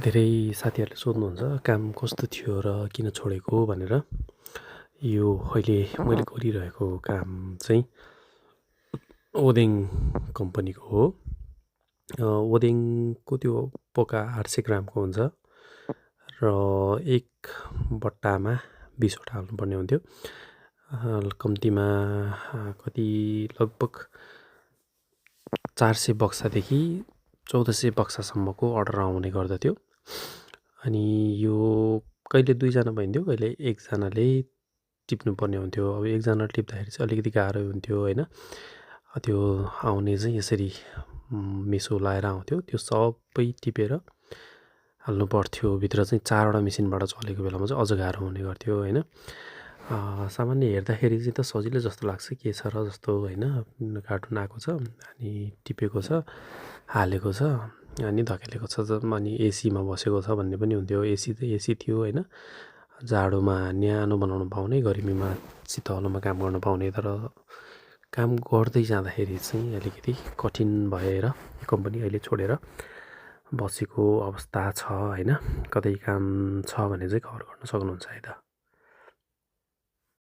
धेरै साथीहरूले सोध्नुहुन्छ काम कस्तो थियो र किन छोडेको भनेर। यो अहिले मैले गरिरहेको काम चाहिँ ओदेङ कम्पनीको हो। ओदेङको त्यो पोका 800 ग्रामको हुन्छ र एक बट्टामा 20 वटा हाल्नुपर्ने हुन्थ्यो। कम्तीमा कति लगभग 400 बक्सादेखि 1400 बक्सासम्मको अर्डर आउने गर्दथ्यो। अनि यो कहिले 2 जना भइन्थ्यो, कहिले 1 जनाले टिप्नुपर्ने हुन्थ्यो। अब 1 जनाले टिप्दाखेरि चाहिँ अलिकति गाह्रो हुन्थ्यो होइन। त्यो आउने चाहिँ यसरी मेसो लाएर आउँथ्यो, त्यो सबै टिपेर हाल्नु पर्थ्यो। भित्र चाहिँ 4 वटा मेसिनबाट चलेको बेलामा चाहिँ अझ गाह्रो हुने गर्थ्यो होइन। सामान्य हेर्दाखेरि चाहिँ त सजिलो जस्तो लाग्छ, के छ र जस्तो होइन। कार्टुन आएको छ अनि टिपेको छ, हालेको छ अनि धकेलेको छ, अनि एसीमा बसेको छ भन्ने पनि हुन्थ्यो। एसी त एसी थियो होइन, जाडोमा न्यानो बनाउनु पाउने, गर्मीमा शीतलोमा काम गर्न पाउने। तर काम गर्दै जाँदाखेरि चाहिँ अलिकति कठिन भएर कम्पनी अहिले छोडेर बसेको अवस्था छ होइन। कतै काम छ भने चाहिँ खबर गर्न सक्नुहुन्छ है त।